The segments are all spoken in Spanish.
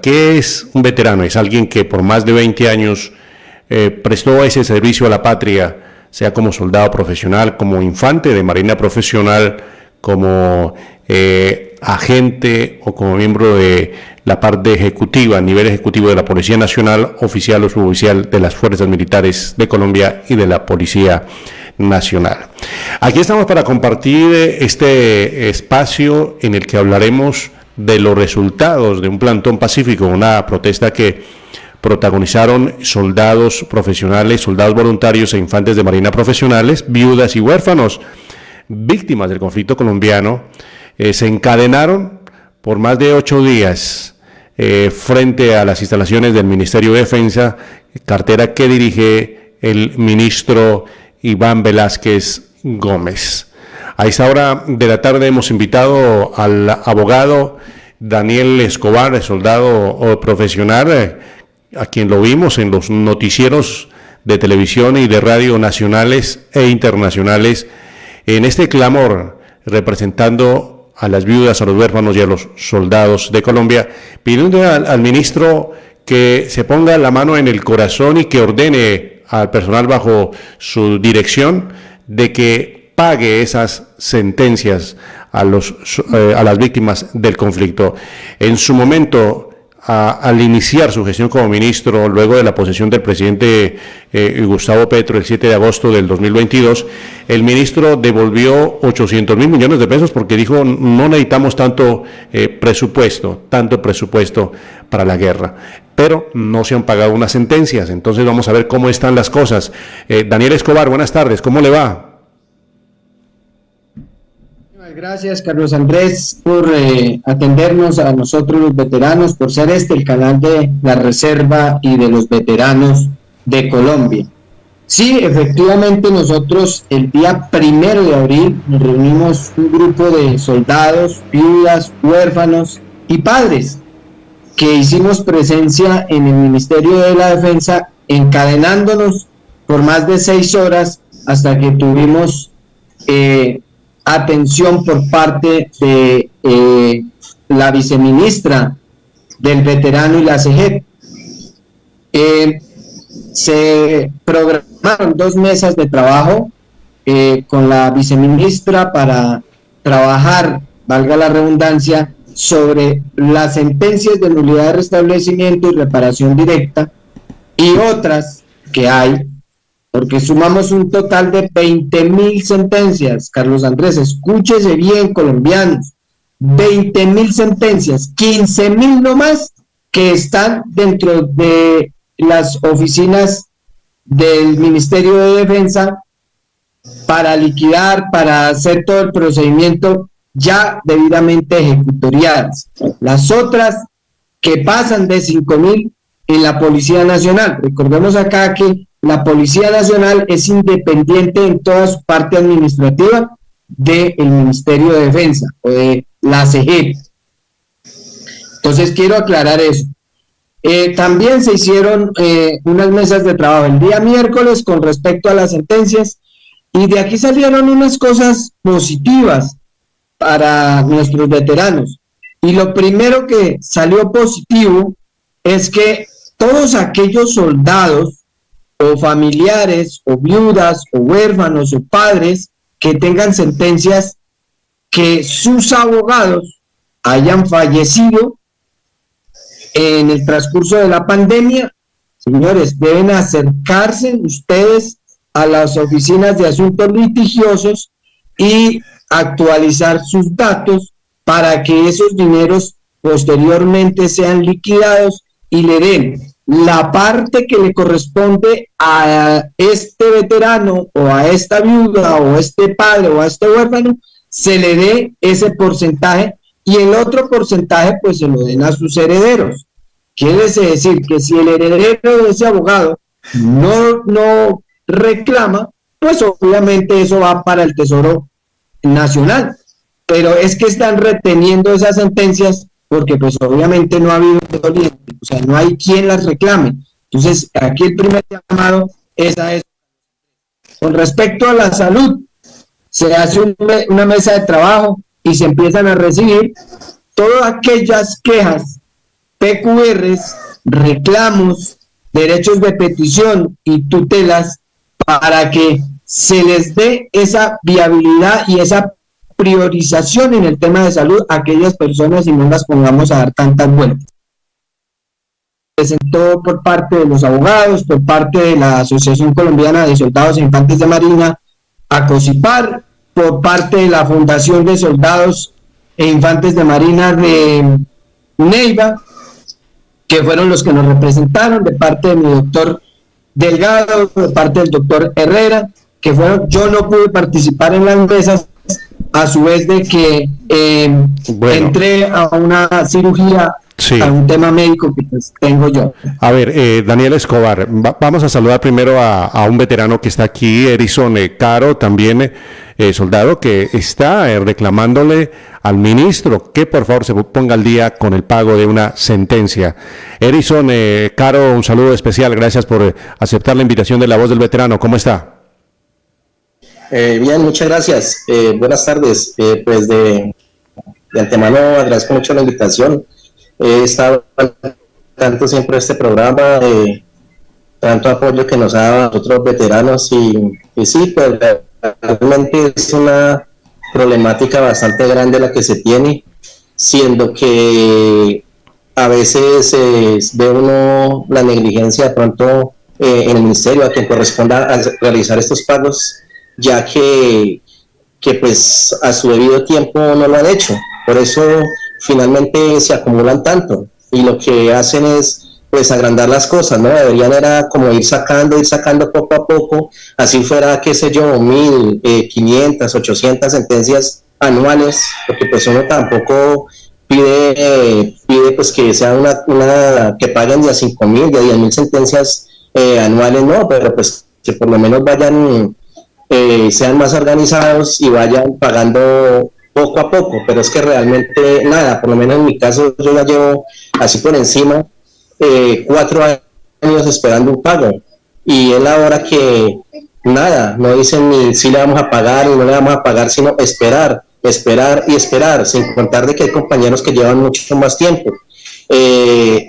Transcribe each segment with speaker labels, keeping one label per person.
Speaker 1: ¿Qué es un veterano? Es alguien que por más de 20 años prestó ese servicio a la patria, sea como soldado profesional, como infante de marina profesional, como agente o como miembro de la parte ejecutiva, a nivel ejecutivo de la Policía Nacional, oficial o suboficial de las Fuerzas Militares de Colombia y de la Policía Nacional. Aquí estamos para compartir este espacio en el que hablaremos de los resultados de un plantón pacífico, una protesta que protagonizaron soldados profesionales, soldados voluntarios e infantes de marina profesionales, viudas y huérfanos, víctimas del conflicto colombiano. Se encadenaron por más de 8 días frente a las instalaciones del Ministerio de Defensa, cartera que dirige el ministro Iván Velázquez Gómez. A esta hora de la tarde hemos invitado al abogado Daniel Escobar, soldado profesional, a quien lo vimos en los noticieros de televisión y de radio nacionales e internacionales, en este clamor representando a las viudas, a los huérfanos y a los soldados de Colombia, pidiendo al ministro que se ponga la mano en el corazón y que ordene al personal bajo su dirección de que pague esas sentencias a las víctimas del conflicto. En su momento, al iniciar su gestión como ministro, luego de la posesión del presidente Gustavo Petro el 7 de agosto del 2022, el ministro devolvió 800.000 millones de pesos porque dijo no necesitamos tanto presupuesto para la guerra, pero no se han pagado unas sentencias. Entonces vamos a ver cómo están las cosas. Daniel Escobar, buenas tardes, ¿cómo le va?
Speaker 2: Gracias, Carlos Andrés, por atendernos a nosotros los veteranos, por ser el canal de la Reserva y de los veteranos de Colombia. Sí, efectivamente, nosotros el día 1 de abril nos reunimos un grupo de soldados, viudas, huérfanos y padres que hicimos presencia en el Ministerio de la Defensa, encadenándonos por más de 6 horas hasta que tuvimos atención por parte de la viceministra del veterano y la CEGEP. Se programaron 2 mesas de trabajo con la viceministra para trabajar, valga la redundancia, sobre las sentencias de nulidad de restablecimiento y reparación directa y otras que hay, porque sumamos un total de 20.000 sentencias. Carlos Andrés, escúchese bien, colombianos, 20.000 sentencias, 15.000 nomás que están dentro de las oficinas del Ministerio de Defensa para liquidar, para hacer todo el procedimiento ya debidamente ejecutoriadas. Las otras que pasan de 5.000 en la Policía Nacional. Recordemos acá que la Policía Nacional es independiente en toda su parte administrativa del Ministerio de Defensa o de la CEGEP. Entonces quiero aclarar eso. También se hicieron unas mesas de trabajo el día miércoles con respecto a las sentencias y de aquí salieron unas cosas positivas para nuestros veteranos. Y lo primero que salió positivo es que todos aquellos soldados o familiares, o viudas, o huérfanos, o padres que tengan sentencias que sus abogados hayan fallecido en el transcurso de la pandemia, señores, deben acercarse ustedes a las oficinas de asuntos litigiosos y actualizar sus datos para que esos dineros posteriormente sean liquidados y le den la parte que le corresponde a este veterano o a esta viuda o a este padre o a este huérfano, se le dé ese porcentaje y el otro porcentaje pues se lo den a sus herederos. Quiere decir que si el heredero de ese abogado no reclama, pues obviamente eso va para el Tesoro Nacional, pero es que están reteniendo esas sentencias porque pues obviamente no ha habido doliente, o sea, no hay quien las reclame. Entonces, aquí el primer llamado es a eso. Con respecto a la salud, se hace una mesa de trabajo y se empiezan a recibir todas aquellas quejas PQRs, reclamos, derechos de petición y tutelas para que se les dé esa viabilidad y esa priorización en el tema de salud a aquellas personas y no las pongamos a dar tantas vueltas. Presentó por parte de los abogados, por parte de la Asociación Colombiana de Soldados e Infantes de Marina, ACOSIPAR, por parte de la Fundación de Soldados e Infantes de Marina de Neiva, que fueron los que nos representaron, de parte de mi doctor Delgado, de parte del doctor Herrera, que fueron, yo no pude participar en las mesas, a su vez de que entré a una cirugía, sí, a un tema médico que pues tengo yo.
Speaker 1: A ver, Daniel Escobar, vamos a saludar primero a un veterano que está aquí, Erison Caro, también soldado, que está reclamándole al ministro que por favor se ponga al día con el pago de una sentencia. Erison Caro, un saludo especial, gracias por aceptar la invitación de La Voz del Veterano. ¿Cómo está?
Speaker 3: Bien, muchas gracias. Buenas tardes. Pues de antemano agradezco mucho la invitación. He estado tanto siempre este programa, tanto apoyo que nos ha dado a otros veteranos y sí, pues realmente es una problemática bastante grande la que se tiene, siendo que a veces ve uno la negligencia de pronto en el ministerio a quien corresponda a realizar estos pagos, ya que pues a su debido tiempo no lo han hecho. Por eso finalmente se acumulan tanto y lo que hacen es pues agrandar las cosas, ¿no? Deberían era como ir sacando poco a poco, así fuera, qué sé yo, 1.500, 800 sentencias anuales, porque pues uno tampoco pide pues que sea una que paguen de a 5.000, de 10.000 sentencias anuales, no, pero pues que por lo menos vayan, sean más organizados y vayan pagando poco a poco, pero es que realmente nada, por lo menos en mi caso yo ya llevo así por encima 4 años esperando un pago y es la hora que nada, no dicen ni si le vamos a pagar ni no le vamos a pagar, sino esperar, sin contar de que hay compañeros que llevan mucho más tiempo.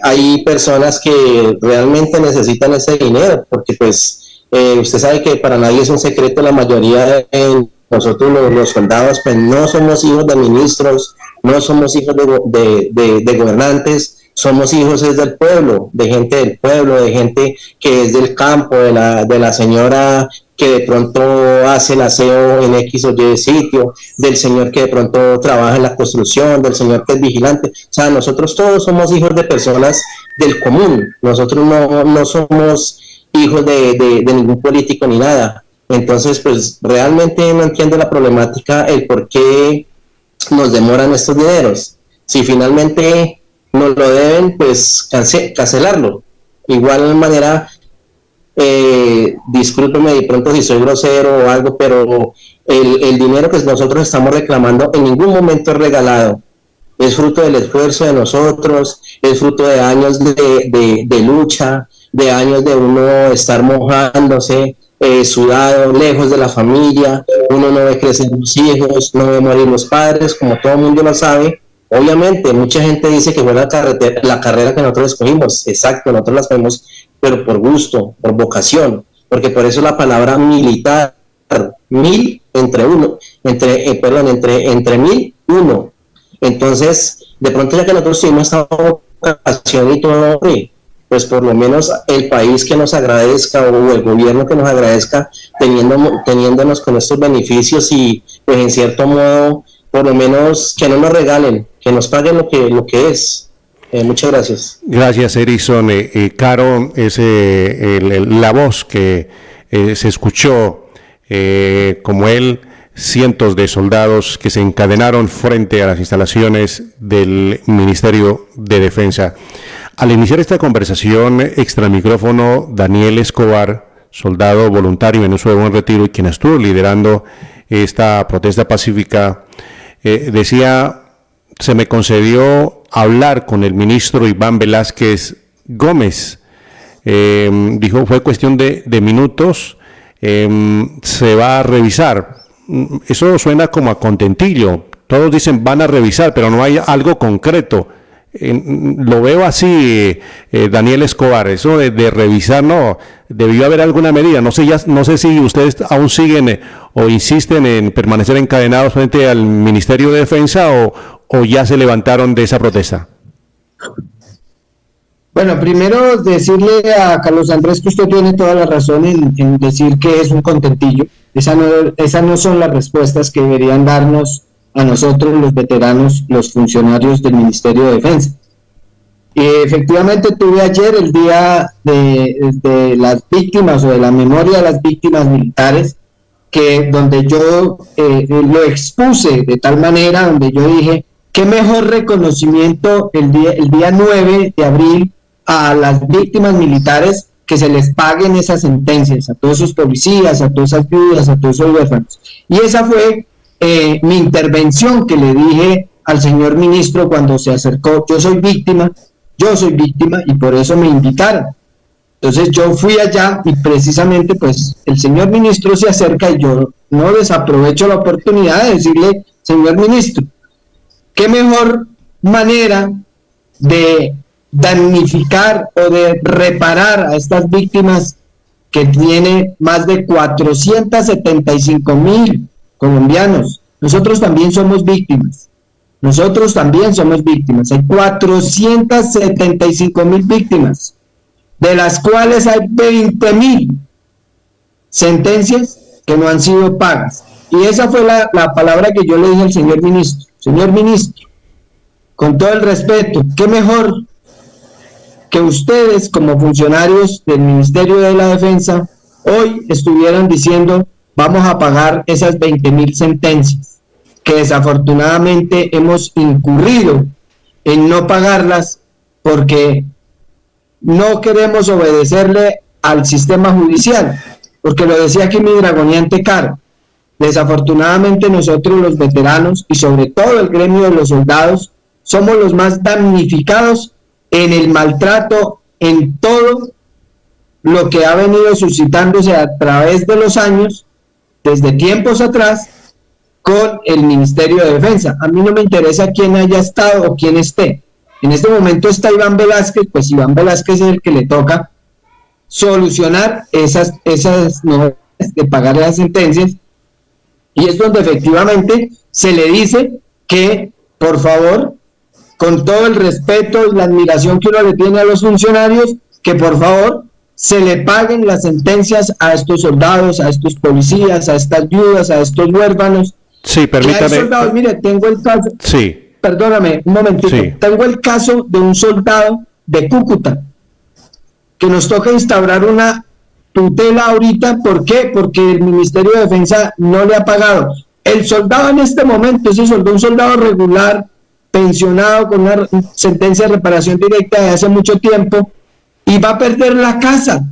Speaker 3: Hay personas que realmente necesitan ese dinero porque pues usted sabe que para nadie es un secreto, la mayoría de nosotros los soldados pues no somos hijos de ministros, no somos hijos de gobernantes, somos hijos del pueblo, de gente del pueblo, de gente que es del campo, de la señora que de pronto hace el aseo en X o Y sitio, del señor que de pronto trabaja en la construcción, del señor que es vigilante. O sea, nosotros todos somos hijos de personas del común, nosotros no somos hijos de ningún político ni nada. Entonces, pues realmente no entiendo la problemática, el por qué nos demoran estos dineros. Si finalmente nos lo deben, pues cancelarlo. Igual manera, discúlpeme de pronto si soy grosero o algo, pero el dinero que nosotros estamos reclamando en ningún momento es regalado. Es fruto del esfuerzo de nosotros, es fruto de años de lucha, de años de uno estar mojándose, sudado, lejos de la familia, uno no ve crecer los hijos, no ve morir los padres, como todo el mundo lo sabe. Obviamente, mucha gente dice que fue la carrera que nosotros escogimos, exacto, nosotros la escogimos, pero por gusto, por vocación, porque por eso la palabra militar, mil entre mil, uno. Entonces, de pronto ya que nosotros tuvimos esta vocación y todo, pues por lo menos el país que nos agradezca o el gobierno que nos agradezca teniéndonos con estos beneficios y pues en cierto modo por lo menos que no nos regalen, que nos paguen lo que es. Muchas gracias.
Speaker 1: Gracias, Erison. Caro, es la voz que se escuchó, como él, cientos de soldados que se encadenaron frente a las instalaciones del Ministerio de Defensa. Al iniciar esta conversación, extramicrófono, Daniel Escobar, soldado voluntario en uso de buen retiro y quien estuvo liderando esta protesta pacífica, decía: se me concedió hablar con el ministro Iván Velázquez Gómez. Dijo, fue cuestión de minutos, se va a revisar. Eso suena como a contentillo. Todos dicen van a revisar, pero no hay algo concreto. lo veo así, Daniel Escobar, eso de revisar, no, debió haber alguna medida. No sé si ustedes aún siguen o insisten en permanecer encadenados frente al Ministerio de Defensa o ya se levantaron de esa protesta.
Speaker 2: Bueno, primero decirle a Carlos Andrés que usted tiene toda la razón en decir que es un contentillo. Esas no son las respuestas que deberían darnos a nosotros los veteranos, los funcionarios del Ministerio de Defensa. Y efectivamente tuve ayer el día de las víctimas o de la memoria de las víctimas militares, donde yo lo expuse de tal manera, donde yo dije, qué mejor reconocimiento el día 9 de abril a las víctimas militares, que se les paguen esas sentencias a todos esos policías, a todas esas viudas, a todos esos huérfanos. Y esa fue mi intervención que le dije al señor ministro cuando se acercó. Yo soy víctima y por eso me invitaron. Entonces yo fui allá y precisamente pues el señor ministro se acerca y yo no desaprovecho la oportunidad de decirle, señor ministro, qué mejor manera de damnificar o de reparar a estas víctimas que tiene más de 475,000 colombianos. Nosotros también somos víctimas. Hay 475,000 víctimas, de las cuales hay 20,000 sentencias que no han sido pagas. Y esa fue la palabra que yo le dije al señor ministro. Señor ministro, con todo el respeto, qué mejor que ustedes como funcionarios del Ministerio de la Defensa hoy estuvieran diciendo vamos a pagar esas 20,000 sentencias que desafortunadamente hemos incurrido en no pagarlas porque no queremos obedecerle al sistema judicial, porque lo decía aquí mi dragoniante Caro. Desafortunadamente nosotros los veteranos y sobre todo el gremio de los soldados somos los más damnificados en el maltrato, en todo lo que ha venido suscitándose a través de los años, desde tiempos atrás, con el Ministerio de Defensa. A mí no me interesa quién haya estado o quién esté. En este momento está Iván Velázquez, pues Iván Velázquez es el que le toca solucionar esas novedades de pagar las sentencias, y es donde efectivamente se le dice que, por favor, con todo el respeto y la admiración que uno le tiene a los funcionarios, que por favor se le paguen las sentencias a estos soldados, a estos policías, a estas viudas, a estos huérfanos.
Speaker 1: Sí, permítame.
Speaker 2: Soldados, mire, tengo el caso.
Speaker 1: Sí.
Speaker 2: Perdóname, un momentito. Sí. Tengo el caso de un soldado de Cúcuta, que nos toca instaurar una tutela ahorita. ¿Por qué? Porque el Ministerio de Defensa no le ha pagado. El soldado en este momento, un soldado regular, pensionado con una sentencia de reparación directa de hace mucho tiempo, y va a perder la casa.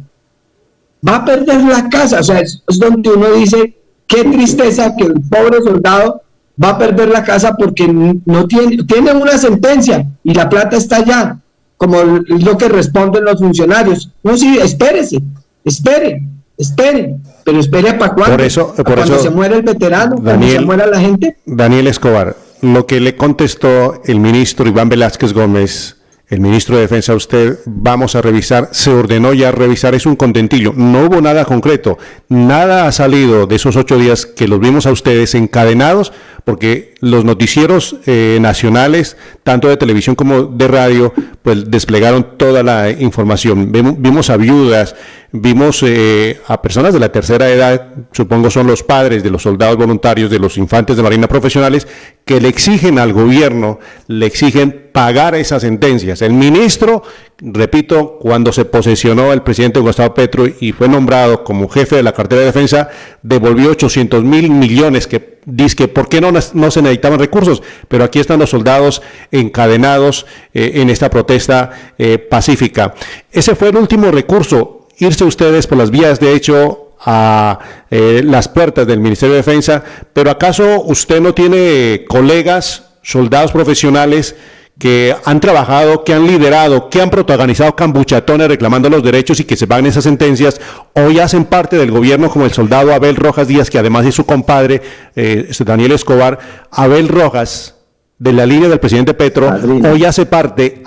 Speaker 2: O sea, es donde uno dice, qué tristeza que el pobre soldado va a perder la casa porque no tiene una sentencia y la plata está allá, como es lo que responden los funcionarios. No, sí, espere, pero espere para cuándo. Cuando se muera el veterano, cuando se muera la gente.
Speaker 1: Daniel Escobar, lo que le contestó el ministro Iván Velázquez Gómez, el ministro de Defensa, a usted, vamos a revisar, se ordenó ya revisar, es un contentillo, no hubo nada concreto, nada ha salido de esos 8 días que los vimos a ustedes encadenados, porque los noticieros nacionales, tanto de televisión como de radio, pues desplegaron toda la información. Vimos a viudas, vimos a personas de la tercera edad, supongo son los padres de los soldados voluntarios, de los infantes de Marina profesionales, que le exigen al gobierno, pagar esas sentencias. El ministro, repito, cuando se posesionó el presidente Gustavo Petro y fue nombrado como jefe de la cartera de defensa, devolvió 800,000 millones que dice, ¿por qué no se necesitaban recursos? Pero aquí están los soldados encadenados en esta protesta pacífica. Ese fue el último recurso, irse ustedes por las vías de hecho a las puertas del Ministerio de Defensa, pero ¿acaso usted no tiene colegas, soldados profesionales que han trabajado, que han liderado, que han protagonizado cambuchatones reclamando los derechos y que se paguen esas sentencias, hoy hacen parte del gobierno, como el soldado Abel Rojas Díaz, que además es su compadre, Daniel Escobar? Abel Rojas de la línea del presidente Petro,
Speaker 3: Padrino.
Speaker 1: hoy hace parte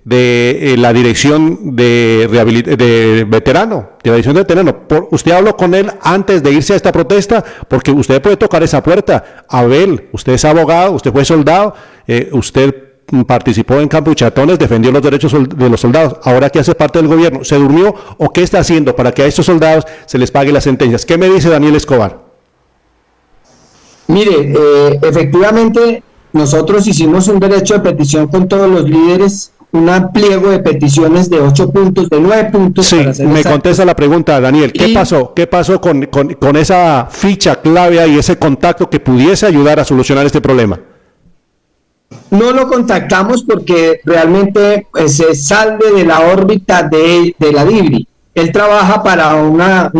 Speaker 1: de la dirección de veterano, de la dirección de veterano. Usted habló con él antes de irse a esta protesta, porque usted puede tocar esa puerta. Abel, usted es abogado, usted fue soldado, usted participó en Campuchatones, defendió los derechos de los soldados, ahora que hace parte del gobierno, ¿se durmió o qué está haciendo para que a estos soldados se les pague las sentencias? ¿Qué me dice Daniel Escobar?
Speaker 2: Mire, efectivamente, nosotros hicimos un derecho de petición con todos los líderes, un pliego de peticiones de 8 puntos, de 9 puntos.
Speaker 1: Sí, me contesta la pregunta, Daniel. ¿Qué pasó? ¿Qué pasó con esa ficha clave y ese contacto que pudiese ayudar a solucionar este problema?
Speaker 2: No lo contactamos porque realmente se sale de la órbita de la DIVRI. Él trabaja para una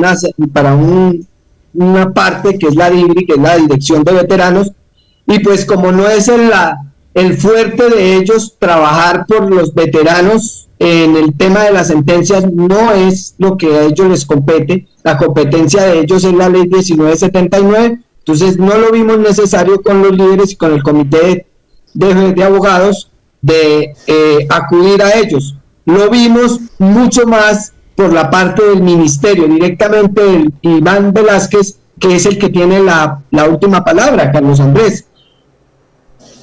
Speaker 2: parte que es la DIVRI, que es la Dirección de Veteranos, y pues como no es el fuerte de ellos trabajar por los veteranos en el tema de las sentencias, no es lo que a ellos les compete. La competencia de ellos es la ley 1979, entonces no lo vimos necesario con los líderes y con el comité de abogados de acudir a ellos. Lo vimos mucho más por la parte del ministerio, directamente el Iván Velázquez, que es el que tiene la última palabra, Carlos Andrés.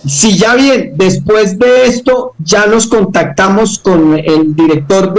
Speaker 2: Si ya bien, después de esto, ya nos contactamos con el director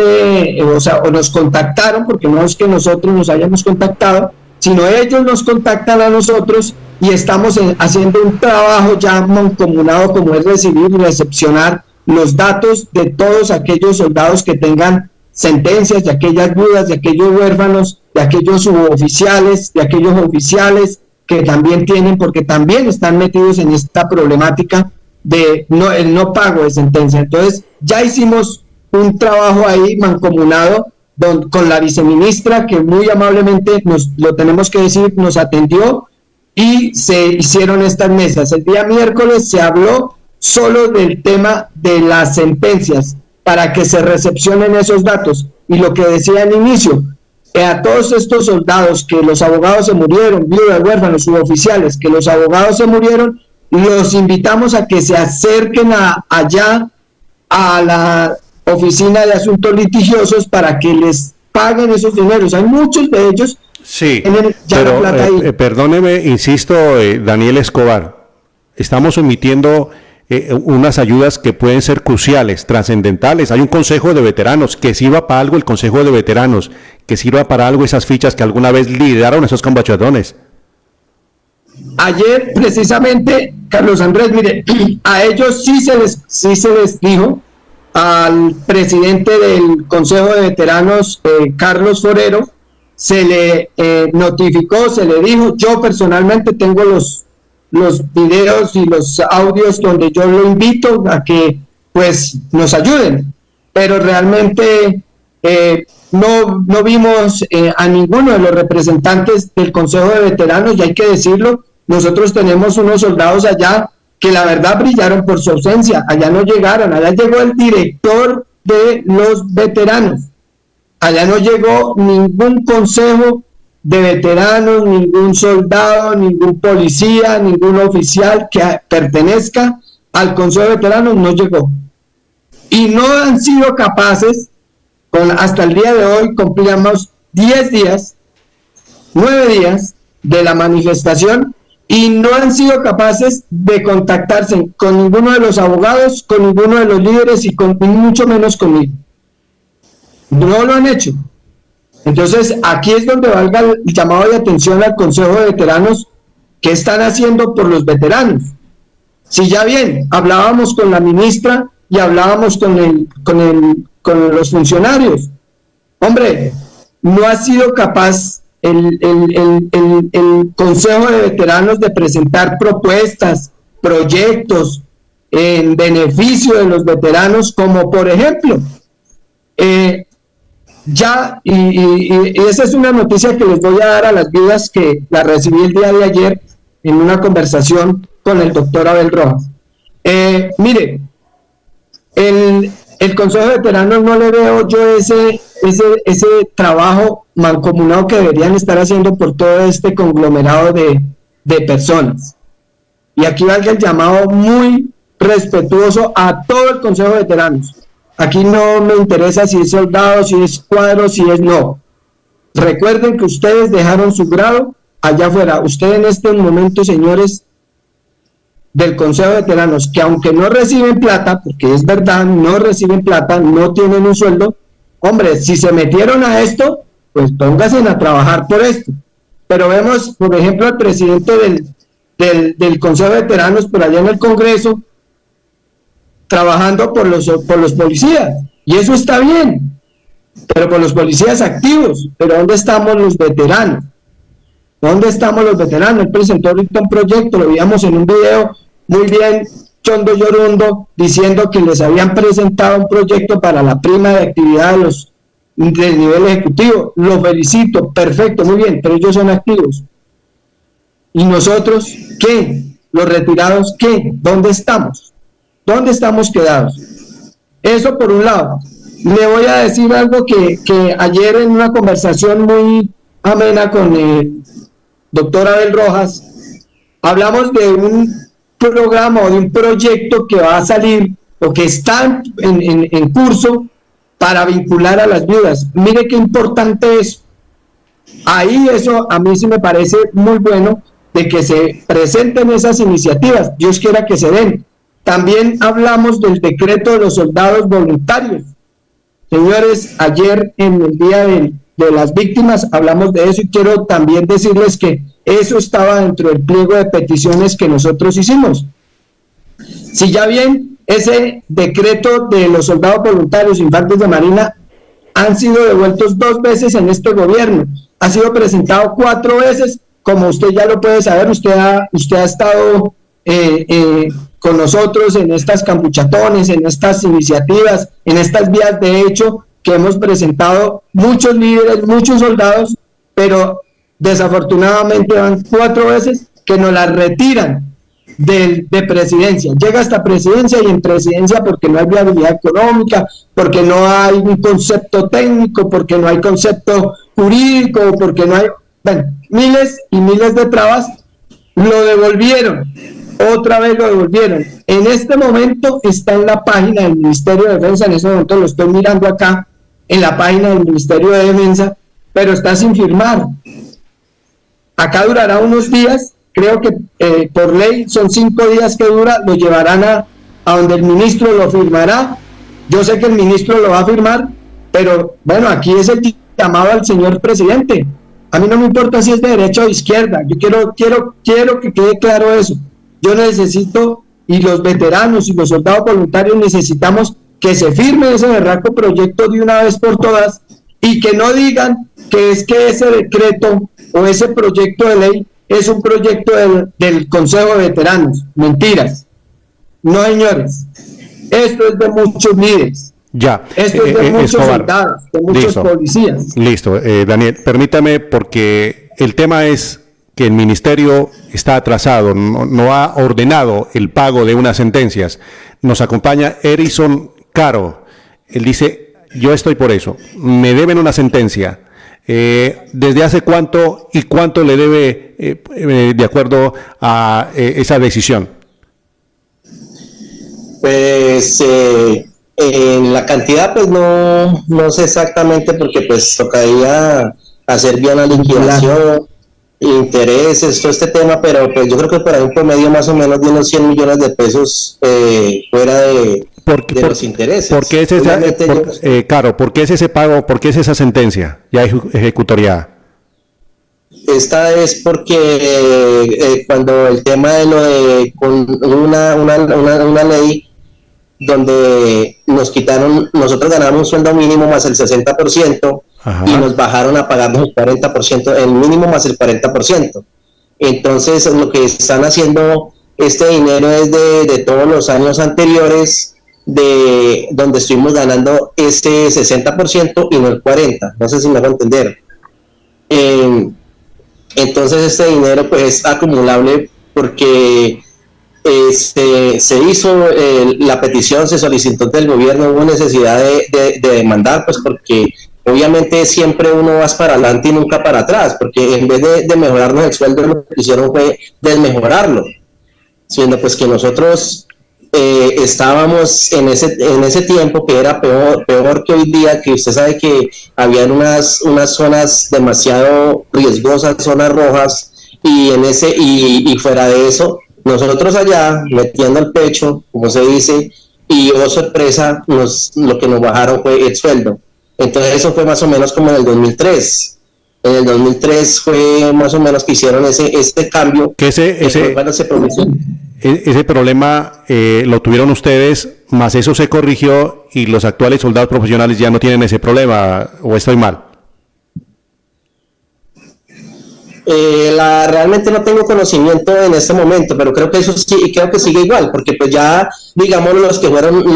Speaker 2: o nos contactaron, porque no es que nosotros nos hayamos contactado, sino ellos nos contactan a nosotros y estamos haciendo un trabajo ya mancomunado, como es recibir y recepcionar los datos de todos aquellos soldados que tengan sentencias, de aquellas viudas, de aquellos huérfanos, de aquellos suboficiales, de aquellos oficiales que también tienen, porque también están metidos en esta problemática de el no pago de sentencia. Entonces ya hicimos un trabajo ahí mancomunado con la viceministra, que muy amablemente, lo tenemos que decir, nos atendió y se hicieron estas mesas. El día miércoles se habló solo del tema de las sentencias para que se recepcionen esos datos, y lo que decía al inicio, a todos estos soldados que los abogados se murieron, viudas, huérfanos, suboficiales, que los abogados se murieron, los invitamos a que se acerquen allá a la oficina de asuntos litigiosos para que les paguen esos dineros. Hay muchos de ellos.
Speaker 1: Sí, pero perdóneme, insisto, Daniel Escobar, estamos omitiendo unas ayudas que pueden ser cruciales, trascendentales. Hay un consejo de veteranos, que sirva para algo el consejo de veteranos, que sirva para algo esas fichas que alguna vez lideraron esos combatiadores.
Speaker 2: Ayer, precisamente, Carlos Andrés, mire, a ellos sí se les dijo, al presidente del Consejo de Veteranos, Carlos Forero, se le notificó, se le dijo, yo personalmente tengo los videos y los audios donde yo lo invito a que pues nos ayuden, pero realmente no vimos a ninguno de los representantes del Consejo de Veteranos, y hay que decirlo, nosotros tenemos unos soldados allá que la verdad brillaron por su ausencia, allá no llegaron, allá llegó el director de los veteranos, allá no llegó ningún consejo de veteranos, ningún soldado, ningún policía, ningún oficial que pertenezca al Consejo de Veteranos no llegó. Y no han sido capaces, hasta el día de hoy cumplíamos 10 días, 9 días de la manifestación, y no han sido capaces de contactarse con ninguno de los abogados, con ninguno de los líderes y mucho menos conmigo. No lo han hecho. Entonces, aquí es donde valga el llamado de atención al Consejo de Veteranos, ¿qué están haciendo por los veteranos? Si ya bien, hablábamos con la ministra y hablábamos con los funcionarios. Hombre, no ha sido capaz el Consejo de Veteranos de presentar propuestas, proyectos en beneficio de los veteranos, como por ejemplo, y esa es una noticia que les voy a dar a las viudas, que la recibí el día de ayer en una conversación con el doctor Abel Rojas. Mire, el Consejo de Veteranos no le veo yo ese trabajo mancomunado que deberían estar haciendo por todo este conglomerado de personas. y aquí valga el llamado muy respetuoso a todo el Consejo de Veteranos. Aquí no me interesa si es soldado, si es cuadro, si es no. Recuerden que ustedes dejaron su grado allá afuera. Ustedes en estos momentos, señores del Consejo de Veteranos, que aunque no reciben plata, porque es verdad, no reciben plata, no tienen un sueldo, hombre, si se metieron a esto, pues pónganse a trabajar por esto. Pero vemos, por ejemplo, al presidente del Consejo de Veteranos por allá en el Congreso, trabajando por los policías, y eso está bien, pero por los policías activos. Pero ¿dónde estamos los veteranos? ¿Dónde estamos los veteranos? Él presentó ahorita un proyecto, lo veíamos en un video muy bien, chondo llorundo, diciendo que les habían presentado un proyecto para la prima de actividad del nivel ejecutivo. Lo felicito, perfecto, muy bien, pero ellos son activos. ¿Y nosotros qué? ¿Los retirados qué? ¿Dónde estamos? ¿Dónde estamos quedados? Eso por un lado. Le voy a decir algo que ayer en una conversación muy amena con el doctor Abel Rojas, hablamos de un programa o de un proyecto que va a salir o que está en curso para vincular a las viudas. Mire qué importante es. Ahí eso a mí sí me parece muy bueno, de que se presenten esas iniciativas. Dios quiera que se den. También hablamos del decreto de los soldados voluntarios. Señores, ayer en el Día de las Víctimas hablamos de eso, y quiero también decirles que eso estaba dentro del pliego de peticiones que nosotros hicimos. Si ya bien ese decreto de los soldados voluntarios infantes de Marina han sido devueltos 2 veces en este gobierno, ha sido presentado 4 veces, como usted ya lo puede saber, usted ha estado con nosotros en estas campuchatones, en estas iniciativas, en estas vías de hecho que hemos presentado muchos líderes, muchos soldados, pero desafortunadamente van 4 veces que nos las retiran de presidencia. Llega hasta presidencia, y en presidencia porque no hay viabilidad económica, porque no hay un concepto técnico, porque no hay concepto jurídico, porque no hay, bueno, miles y miles de trabas. Lo devolvieron, otra vez lo devolvieron. En este momento está en la página del Ministerio de Defensa, en este momento lo estoy mirando acá, en la página del Ministerio de Defensa, pero está sin firmar. Acá durará unos días, creo que por ley son 5 días que dura, lo llevarán a donde el ministro lo firmará. Yo sé que el ministro lo va a firmar, pero bueno, aquí es el llamado al señor presidente. A mí no me importa si es de derecha o de izquierda, yo quiero que quede claro eso. Yo necesito, y los veteranos y los soldados voluntarios necesitamos que se firme ese berraco proyecto de una vez por todas, y que no digan que es que ese decreto o ese proyecto de ley es un proyecto del Consejo de Veteranos. Mentiras. No, señores. Esto es de muchos líderes.
Speaker 1: Ya.
Speaker 2: Esto es de muchos
Speaker 1: Escobar,
Speaker 2: soldados, de muchos
Speaker 1: listo,
Speaker 2: policías.
Speaker 1: Listo. Daniel, permítame, porque el tema es que el ministerio está atrasado, no ha ordenado el pago de unas sentencias. Nos acompaña Erison Caro. Él dice: yo estoy por eso, me deben una sentencia. ¿Desde hace cuánto y cuánto le debe de acuerdo a esa decisión?
Speaker 3: Pues en la cantidad pues no sé exactamente, porque pues tocaría hacer bien la liquidación, intereses, todo este tema, pero pues yo creo que por ahí un promedio más o menos de unos 100 millones de pesos fuera de los intereses.
Speaker 1: ¿Por qué es Caro, ¿por qué es ese pago, por qué es esa sentencia ya ejecutoriada?
Speaker 3: Esta es porque cuando el tema de lo de con una ley donde nos quitaron, nosotros ganamos un sueldo mínimo más el 60%. Ajá. Y nos bajaron a pagarnos el 40%, el mínimo más el 40%. Entonces lo que están haciendo, este dinero es de todos los años anteriores, de donde estuvimos ganando ese 60% y no el 40%, no sé si me hago entender. Entonces este dinero pues es acumulable, porque se hizo la petición, se solicitó del gobierno, hubo necesidad de demandar, pues porque obviamente siempre uno va para adelante y nunca para atrás, porque en vez de mejorarnos el sueldo, lo que hicieron fue desmejorarlo. siendo pues que nosotros estábamos en ese tiempo que era peor que hoy día, que usted sabe que habían unas zonas demasiado riesgosas, zonas rojas, y fuera de eso, nosotros allá metiendo el pecho, como se dice, y oh sorpresa, lo que nos bajaron fue el sueldo. Entonces eso fue más o menos como en el 2003. En el 2003 fue más o menos que hicieron ese cambio.
Speaker 1: Que ese problema lo tuvieron ustedes, más eso se corrigió y los actuales soldados profesionales ya no tienen ese problema, ¿o estoy mal?
Speaker 3: Realmente no tengo conocimiento en este momento, pero creo que eso sí, creo que sigue igual, porque pues ya, digamos, los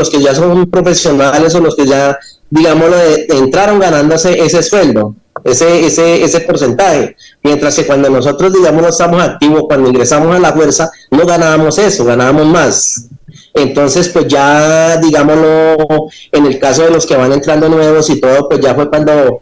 Speaker 3: que ya son profesionales o los que ya, digamos, entraron ganándose ese sueldo, ese porcentaje, mientras que cuando nosotros, digamos, no estamos activos, cuando ingresamos a la fuerza, no ganábamos eso, ganábamos más. Entonces, pues ya, digámoslo, en el caso de los que van entrando nuevos y todo, pues ya fue cuando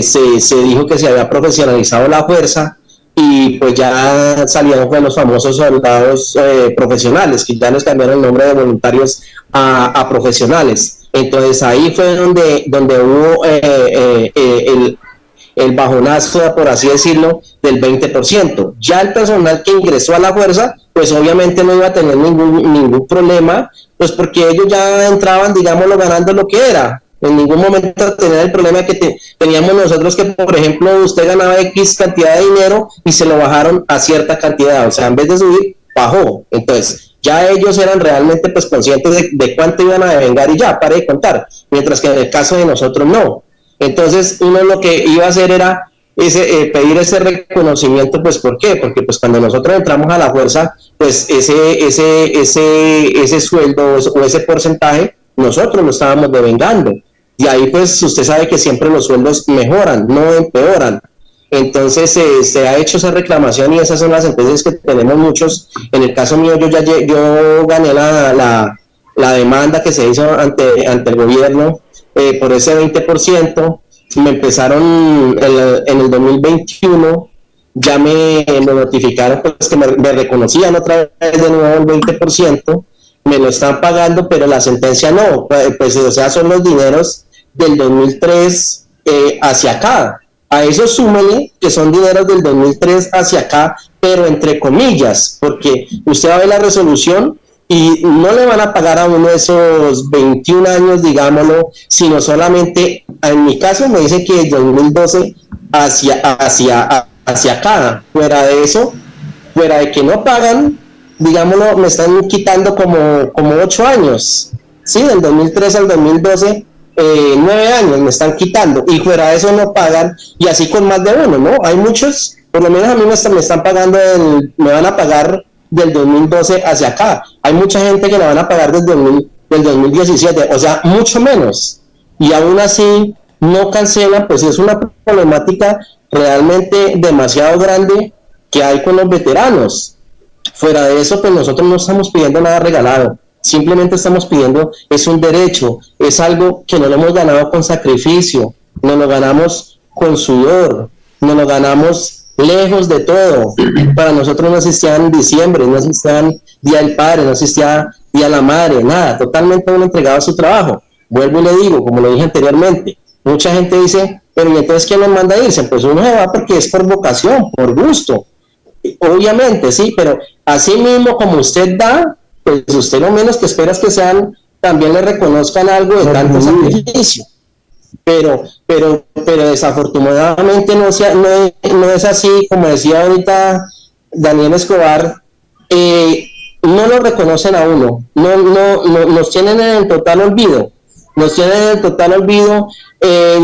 Speaker 3: se dijo que se había profesionalizado la fuerza, y pues ya salieron pues los famosos soldados profesionales, que ya les cambiaron el nombre de voluntarios a profesionales. Entonces ahí fue donde hubo el bajonazo, por así decirlo, del 20%. Ya el personal que ingresó a la fuerza, pues obviamente no iba a tener ningún problema, pues porque ellos ya entraban, digámoslo, ganando lo que era. En ningún momento tener el problema que teníamos nosotros, que por ejemplo usted ganaba X cantidad de dinero y se lo bajaron a cierta cantidad, o sea, en vez de subir, bajó. Entonces ya ellos eran realmente pues conscientes de cuánto iban a devengar y ya, para de contar, mientras que en el caso de nosotros no. Entonces uno lo que iba a hacer era pedir ese reconocimiento. Pues ¿por qué? Porque pues cuando nosotros entramos a la fuerza, pues ese sueldo o ese porcentaje nosotros lo estábamos devengando. Y ahí pues usted sabe que siempre los sueldos mejoran, no empeoran. Entonces se ha hecho esa reclamación, y esas son las sentencias que tenemos muchos. En el caso mío, yo gané la demanda que se hizo ante el gobierno por ese 20%. Me empezaron en el 2021, ya me notificaron pues que me reconocían otra vez de nuevo el 20%, me lo están pagando, pero la sentencia no, pues o sea, son los dineros del 2003 hacia acá. A eso súmele que son dineros del 2003 hacia acá, pero entre comillas, porque usted va a ver la resolución y no le van a pagar a uno esos 21 años, digámoslo, sino solamente, en mi caso me dice que del 2012 hacia acá. Fuera de eso, fuera de que no pagan, digámoslo, me están quitando como 8 años, ¿sí? Del 2003 al 2012, 9 años me están quitando, y fuera de eso no pagan, y así con más de uno, ¿no? Hay muchos, por lo menos a mí me están pagando, me van a pagar del 2012 hacia acá. Hay mucha gente que la van a pagar del 2017, o sea, mucho menos, y aún así no cancelan. Pues es una problemática realmente demasiado grande que hay con los veteranos. Fuera de eso, pues nosotros no estamos pidiendo nada regalado, simplemente estamos pidiendo, es un derecho, es algo que no lo hemos ganado con sacrificio, no lo ganamos con sudor, no lo ganamos lejos de todo. Para nosotros no existían diciembre, no existían Día del Padre, no existía Día de la Madre, nada, totalmente uno entregado a su trabajo. Vuelvo y le digo, como lo dije anteriormente, mucha gente dice, pero ¿y entonces quién nos manda a irse? Pues uno se va porque es por vocación, por gusto. Obviamente, sí, pero así mismo como usted da, pues usted lo menos que espera es que también le reconozcan algo de tanto sacrificio. Pero desafortunadamente no es así, como decía ahorita Daniel Escobar, no lo reconocen a uno, no nos tienen en el total olvido,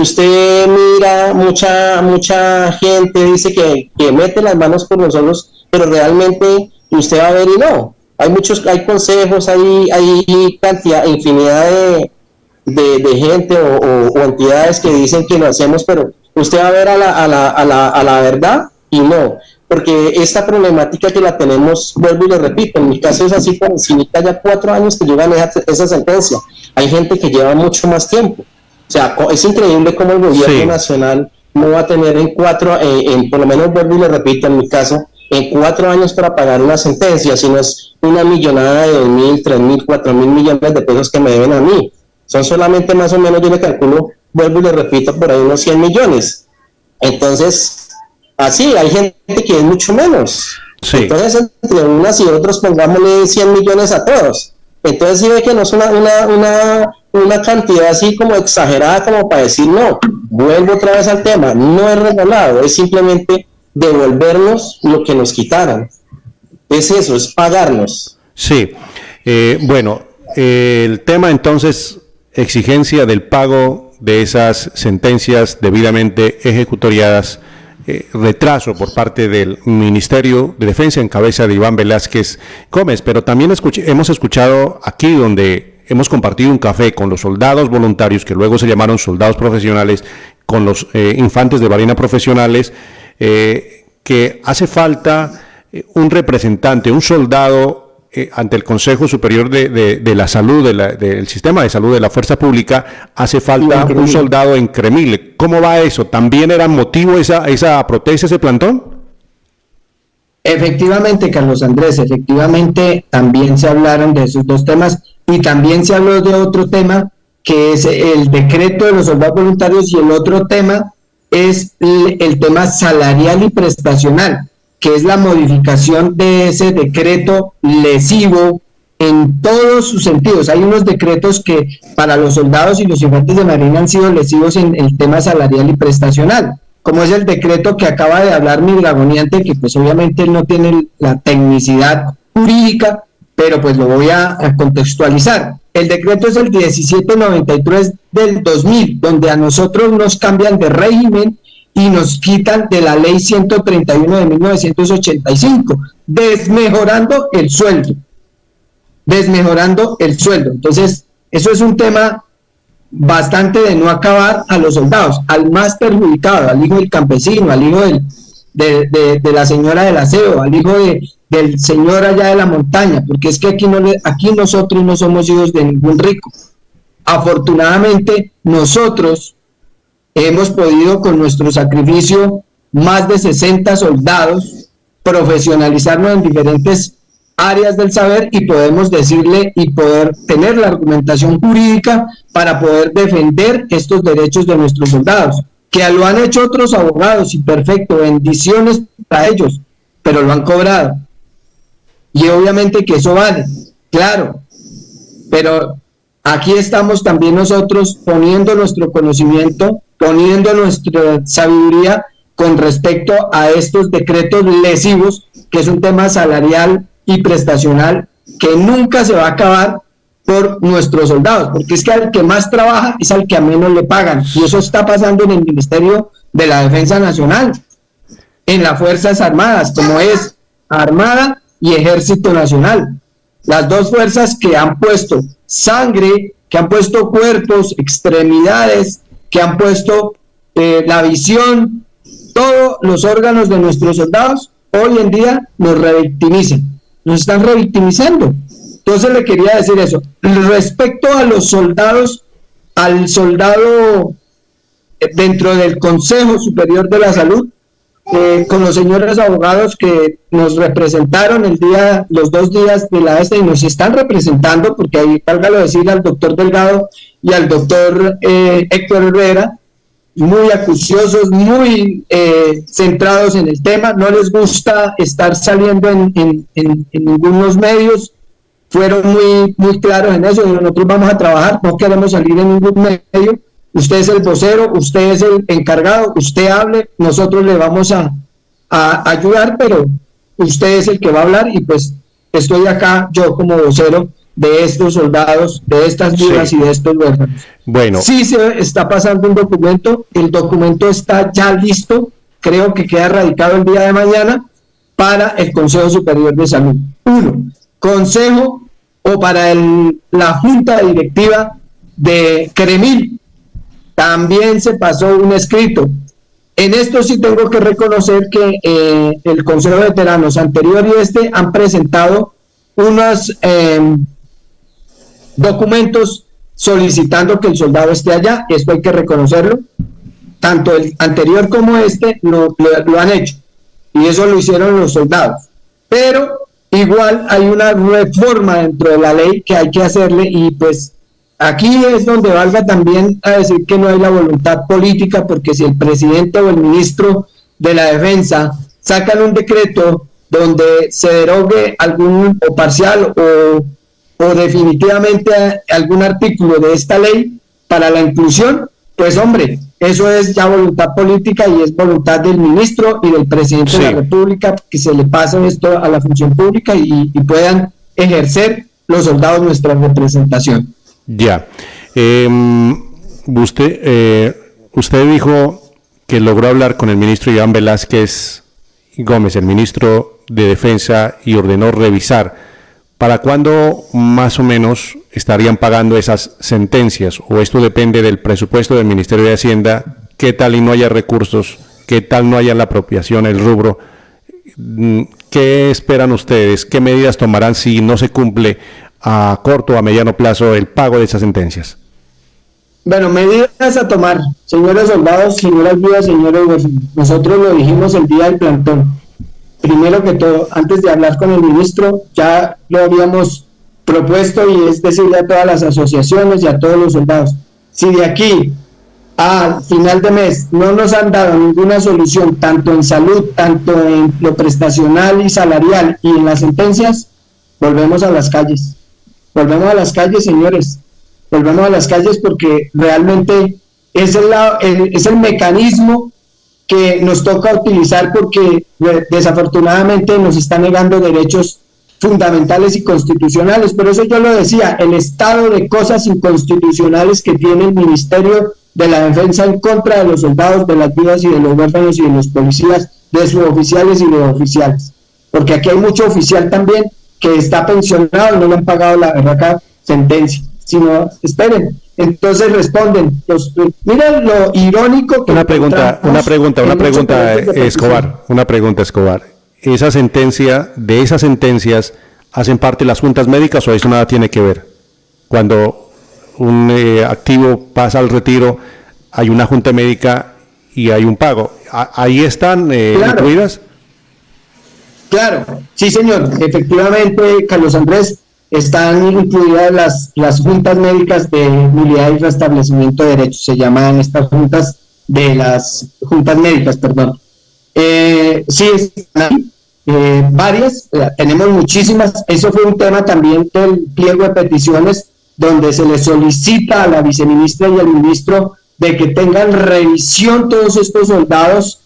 Speaker 3: usted mira, mucha gente dice que mete las manos por nosotros, pero realmente usted va a ver y no, hay consejos, hay infinidad de gente o entidades que dicen que lo hacemos, pero usted va a ver a la verdad y no, porque esta problemática que la tenemos, vuelvo y le repito, en mi caso es así, por encimita ya 4 años que yo gané esa sentencia. Hay gente que lleva mucho más tiempo, o sea, es increíble cómo el gobierno nacional no va a tener por lo menos, vuelvo y le repito, en mi caso, en 4 años para pagar una sentencia, sino es una millonada de 2.000, 3.000, 4.000 millones de pesos que me deben a mí. Son solamente más o menos, yo le calculo, vuelvo y le repito, por ahí unos 100 millones. Entonces, así, hay gente que es mucho menos. Sí. Entonces, entre unas y otros, pongámosle 100 millones a todos. Entonces, sí ve que no es una cantidad así como exagerada como para decir, no, vuelvo otra vez al tema, no es regalado, es simplemente devolvernos lo que nos quitaron. Es eso, es pagarnos.
Speaker 1: Sí, bueno, el tema entonces, exigencia del pago de esas sentencias debidamente ejecutoriadas, retraso por parte del Ministerio de Defensa en cabeza de Iván Velázquez Gómez, pero también hemos escuchado aquí donde hemos compartido un café con los soldados voluntarios, que luego se llamaron soldados profesionales, con los infantes de marina profesionales, que hace falta un representante, un soldado ante el Consejo Superior de la Salud, del Sistema de Salud de la Fuerza Pública, hace falta un soldado en Cremil. ¿Cómo va eso? ¿También era motivo esa protesta, ese plantón?
Speaker 2: Efectivamente, Carlos Andrés, efectivamente también se hablaron de esos dos temas y también se habló de otro tema que es el decreto de los soldados voluntarios, y el otro tema es el tema salarial y prestacional, que es la modificación de ese decreto lesivo en todos sus sentidos. Hay unos decretos que para los soldados y los infantes de marina han sido lesivos en el tema salarial y prestacional, como es el decreto que acaba de hablar mi dragoniante, que pues obviamente no tiene la tecnicidad jurídica, pero pues lo voy a contextualizar. El decreto es el 1793 del 2000, donde a nosotros nos cambian de régimen y nos quitan de la ley 131 de 1985, desmejorando el sueldo. Entonces, eso es un tema bastante de no acabar a los soldados, al más perjudicado, al hijo del campesino, al hijo de la señora del aseo, al hijo del señor allá de la montaña, porque es que aquí nosotros no somos hijos de ningún rico. Afortunadamente, nosotros hemos podido, con nuestro sacrificio, más de 60 soldados, profesionalizarnos en diferentes áreas del saber y podemos decirle y poder tener la argumentación jurídica para poder defender estos derechos de nuestros soldados, que lo han hecho otros abogados, y perfecto, bendiciones para ellos, pero lo han cobrado. Y obviamente que eso vale, claro, pero aquí estamos también nosotros poniendo nuestro conocimiento, poniendo nuestra sabiduría con respecto a estos decretos lesivos, que es un tema salarial y prestacional que nunca se va a acabar por nuestros soldados, porque es que al que más trabaja es al que a menos le pagan, y eso está pasando en el Ministerio de la Defensa Nacional, en las Fuerzas Armadas, como es Armada y Ejército Nacional, las dos fuerzas que han puesto sangre, que han puesto cuerpos, extremidades, que han puesto la visión, todos los órganos de nuestros soldados, hoy en día nos revictimizan, nos están revictimizando. Entonces le quería decir eso. Respecto a los soldados, al soldado dentro del Consejo Superior de la Salud, con los señores abogados que nos representaron los 2 días de la y nos están representando, porque ahí, válgalo decir, al doctor Delgado y al doctor Héctor Herrera, muy acuciosos, muy centrados en el tema, no les gusta estar saliendo en ningunos medios, fueron muy claros en eso. Nosotros vamos a trabajar, no queremos salir en ningún medio, usted es el vocero, usted es el encargado, usted hable, nosotros le vamos a ayudar, pero usted es el que va a hablar, y pues estoy acá yo como vocero de estos soldados, de estas vidas, sí, y de estos huérfanos.
Speaker 1: Bueno.
Speaker 2: Sí se está pasando un documento, el documento está ya listo, creo que queda radicado el día de mañana para el Consejo Superior de Salud. 1. Consejo o para la Junta Directiva de Cremil, también se pasó un escrito. En esto sí tengo que reconocer que el Consejo de Veteranos anterior y han presentado unos documentos solicitando que el soldado esté allá. Esto hay que reconocerlo. Tanto el anterior como lo han hecho. y eso lo hicieron los soldados. Pero igual hay una reforma dentro de la ley que hay que hacerle, y pues aquí es donde valga también a decir que no hay la voluntad política, porque si el presidente o el ministro de la Defensa sacan un decreto donde se derogue algún o parcial o definitivamente algún artículo de esta ley para la inclusión, pues hombre, eso es ya voluntad política y es voluntad del ministro y del presidente de la República, que se le pase esto a la función pública y puedan ejercer los soldados nuestra representación.
Speaker 1: Ya. Usted dijo que logró hablar con el ministro Iván Velázquez Gómez, el ministro de Defensa, y ordenó revisar. ¿Para cuándo más o menos estarían pagando esas sentencias? ¿O esto depende del presupuesto del Ministerio de Hacienda? ¿Qué tal y no haya recursos? ¿Qué tal no haya la apropiación, el rubro? ¿Qué esperan ustedes? ¿Qué medidas tomarán si no se cumple a corto o a mediano plazo el pago de esas sentencias?
Speaker 2: Bueno, medidas a tomar, señores soldados, señoras viudas, señores huérfanos. Nosotros lo dijimos el día del plantón. Primero que todo, antes de hablar con el ministro, ya lo habíamos propuesto, y es decirle a todas las asociaciones y a todos los soldados: si de aquí a final de mes no nos han dado ninguna solución, tanto en salud, tanto en lo prestacional y salarial y en las sentencias, volvemos a las calles. Volvemos a las calles, señores. Volvemos a las calles, porque realmente es el mecanismo que nos toca utilizar, porque desafortunadamente nos está negando derechos fundamentales y constitucionales. Por eso yo lo decía, el estado de cosas inconstitucionales que tiene el Ministerio de la Defensa en contra de los soldados, de las viudas y de los huérfanos y de los policías, de suboficiales y de oficiales. Porque aquí hay mucho oficial también que está pensionado y no le han pagado la verdad sentencia. Sino, esperen, entonces responden. Miren lo irónico que...
Speaker 1: Una pregunta, Escobar. De esas sentencias, ¿hacen parte las juntas médicas o eso nada tiene que ver? Cuando un activo pasa al retiro, hay una junta médica y hay un pago. ¿Ahí están incluidas?
Speaker 2: Claro, sí señor, efectivamente, Carlos Andrés, están incluidas las juntas médicas de nulidad y restablecimiento de derechos. Se llaman estas juntas médicas, perdón. Sí, están varias, tenemos muchísimas. Eso fue un tema también del pliego de peticiones, donde se le solicita a la viceministra y al ministro de que tengan revisión todos estos soldados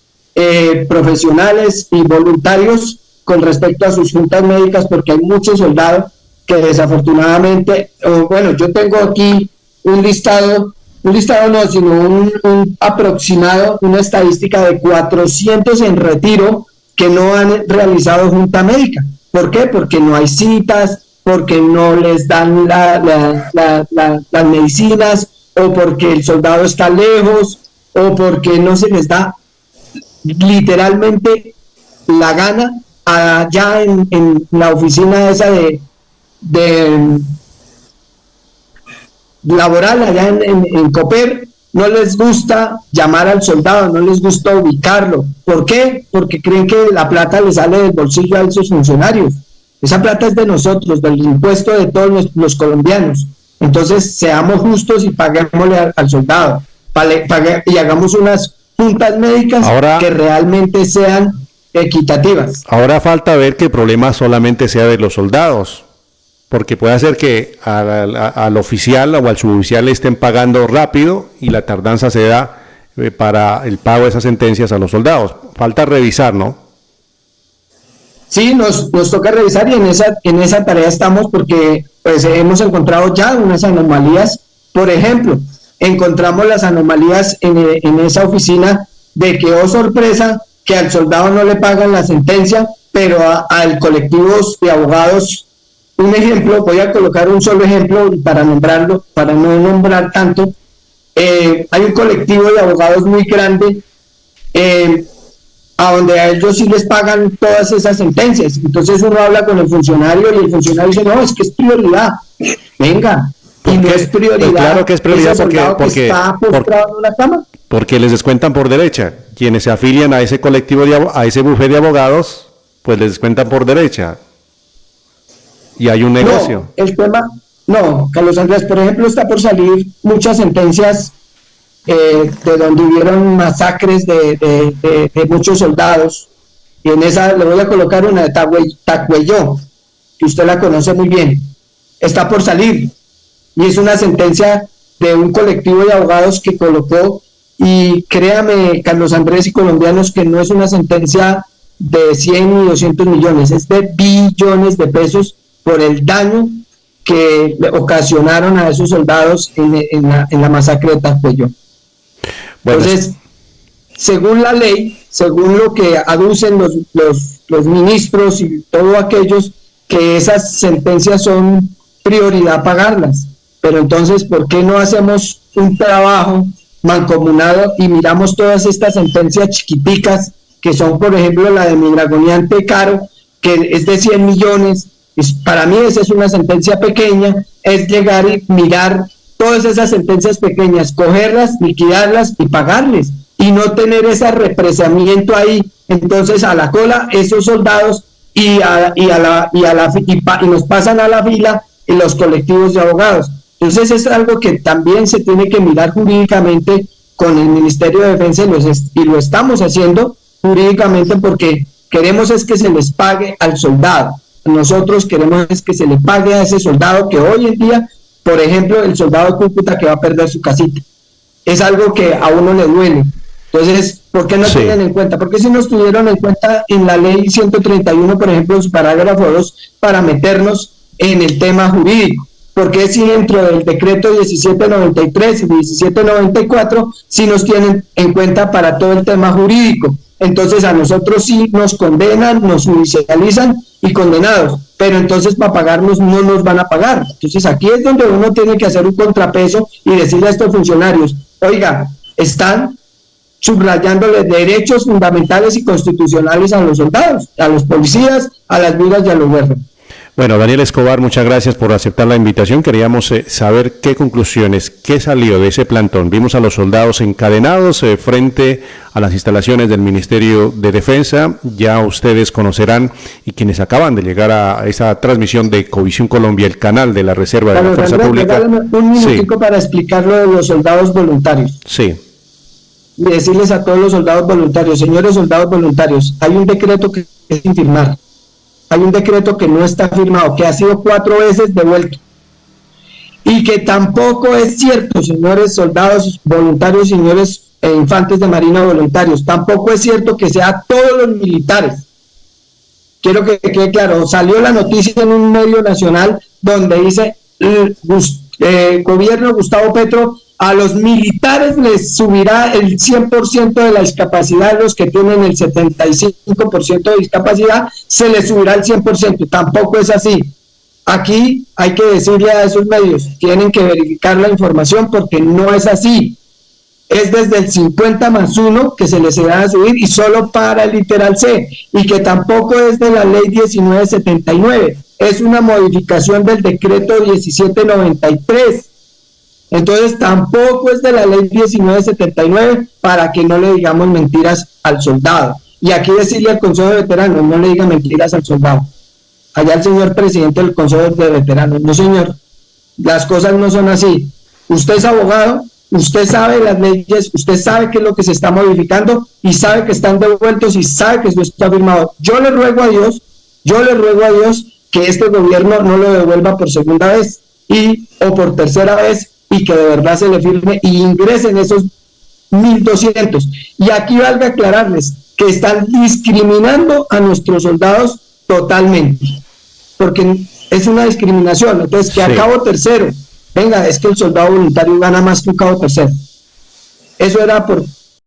Speaker 2: profesionales y voluntarios con respecto a sus juntas médicas, porque hay muchos soldados que desafortunadamente, bueno, yo tengo aquí un listado no, sino un aproximado, una estadística de 400 en retiro que no han realizado junta médica. ¿Por qué? Porque no hay citas, porque no les dan las medicinas, o porque el soldado está lejos, o porque no se les da literalmente la gana. Allá en la oficina esa de laboral, allá en Coper, no les gusta llamar al soldado, no les gusta ubicarlo. ¿Por qué? Porque creen que la plata le sale del bolsillo a esos funcionarios. Esa plata es de nosotros, del impuesto de todos los colombianos. Entonces, seamos justos y paguémosle al soldado. Y hagamos unas juntas médicas que realmente sean equitativas.
Speaker 1: Ahora falta ver que el problema solamente sea de los soldados, porque puede ser que al oficial o al suboficial le estén pagando rápido y la tardanza se da para el pago de esas sentencias a los soldados. Falta revisar, ¿no?
Speaker 2: Sí, nos toca revisar, y en esa tarea estamos, porque pues hemos encontrado ya unas anomalías. Por ejemplo, encontramos las anomalías en esa oficina de que, oh sorpresa, que al soldado no le pagan la sentencia, pero al colectivo de abogados, un ejemplo, voy a colocar un solo ejemplo para nombrarlo, para no nombrar tanto. Hay un colectivo de abogados muy grande, a donde a ellos sí les pagan todas esas sentencias. Entonces uno habla con el funcionario y el funcionario dice: no, es que es prioridad. Venga, y no es prioridad.
Speaker 1: Pues claro que es prioridad
Speaker 2: porque está postrado en una cama.
Speaker 1: Porque les descuentan por derecha. Quienes se afilian a ese colectivo, a ese bufete de abogados, pues les descuentan por derecha. Y hay un negocio.
Speaker 2: No, Carlos Andrés, por ejemplo, está por salir muchas sentencias de donde hubieron masacres de muchos soldados. Y en esa le voy a colocar una de Tacuelló, que usted la conoce muy bien. Está por salir. Y es una sentencia de un colectivo de abogados que colocó, y créame, Carlos Andrés y colombianos, que no es una sentencia de 100 y 200 millones, es de billones de pesos por el daño que le ocasionaron a esos soldados en la masacre de Tacuelló. Bueno, entonces, según la ley, según lo que aducen los ministros y todos aquellos, que esas sentencias son prioridad pagarlas. Pero entonces, ¿por qué no hacemos un trabajo mancomunado y miramos todas estas sentencias chiquiticas, que son, por ejemplo, la de Migragoniante Caro, que es de 100 millones? Para mí esa es una sentencia pequeña, es llegar y mirar todas esas sentencias pequeñas, cogerlas, liquidarlas y pagarles, y no tener ese represamiento ahí. Entonces, a la cola esos soldados y nos pasan a la fila en los colectivos de abogados. Entonces es algo que también se tiene que mirar jurídicamente con el Ministerio de Defensa, y lo estamos haciendo jurídicamente, porque queremos es que se les pague al soldado. Nosotros queremos es que se le pague a ese soldado que hoy en día, por ejemplo, el soldado de Cúcuta que va a perder su casita. Es algo que a uno le duele. Entonces, ¿por qué no tienen en cuenta? Porque si nos tuvieron en cuenta en la ley 131, por ejemplo, en su parágrafo 2, para meternos en el tema jurídico? Porque si dentro del decreto 1793 y 1794 sí nos tienen en cuenta para todo el tema jurídico? Entonces a nosotros sí nos condenan, nos judicializan y condenados, pero entonces para pagarnos no nos van a pagar. Entonces aquí es donde uno tiene que hacer un contrapeso y decirle a estos funcionarios: oiga, están subrayándole derechos fundamentales y constitucionales a los soldados, a los policías, a las viudas y a los huérfanos.
Speaker 1: Bueno, Daniel Escobar, muchas gracias por aceptar la invitación. Queríamos saber qué conclusiones, qué salió de ese plantón. Vimos a los soldados encadenados frente a las instalaciones del Ministerio de Defensa. Ya ustedes conocerán, y quienes acaban de llegar a esa transmisión de Covisión Colombia, el canal de la Reserva de la Fuerza Pública.
Speaker 2: Un minutico para explicar lo de los soldados voluntarios.
Speaker 1: Sí.
Speaker 2: Y decirles a todos los soldados voluntarios: señores soldados voluntarios, hay un decreto que es sin firmar. Hay un decreto que no está firmado, que ha sido 4 veces devuelto. Y que tampoco es cierto, señores soldados voluntarios, señores infantes de marina voluntarios, tampoco es cierto que sea todos los militares. Quiero que quede claro, salió la noticia en un medio nacional donde dice: gobierno Gustavo Petro, a los militares les subirá el 100% de la discapacidad, los que tienen el 75% de discapacidad, se les subirá el 100%. Tampoco es así. Aquí hay que decirle a esos medios, tienen que verificar la información, porque no es así. Es desde el 50+1 que se les va a subir, y solo para el literal C, y que tampoco es de la ley 1979, es una modificación del decreto 1793. Entonces tampoco es de la ley 1979, para que no le digamos mentiras al soldado. Y aquí decirle al Consejo de Veteranos: no le diga mentiras al soldado. Allá el señor presidente del Consejo de Veteranos: no señor, las cosas no son así. Usted es abogado, usted sabe las leyes, usted sabe qué es lo que se está modificando, y sabe que están devueltos, y sabe que eso está firmado. Yo le ruego a Dios que este gobierno no lo devuelva por segunda vez o por tercera vez, y que de verdad se le firme y ingresen esos 1.200. Y aquí valga aclararles que están discriminando a nuestros soldados totalmente, porque es una discriminación. Entonces, que a cabo tercero, venga, es que el soldado voluntario gana más que un cabo tercero. Eso era por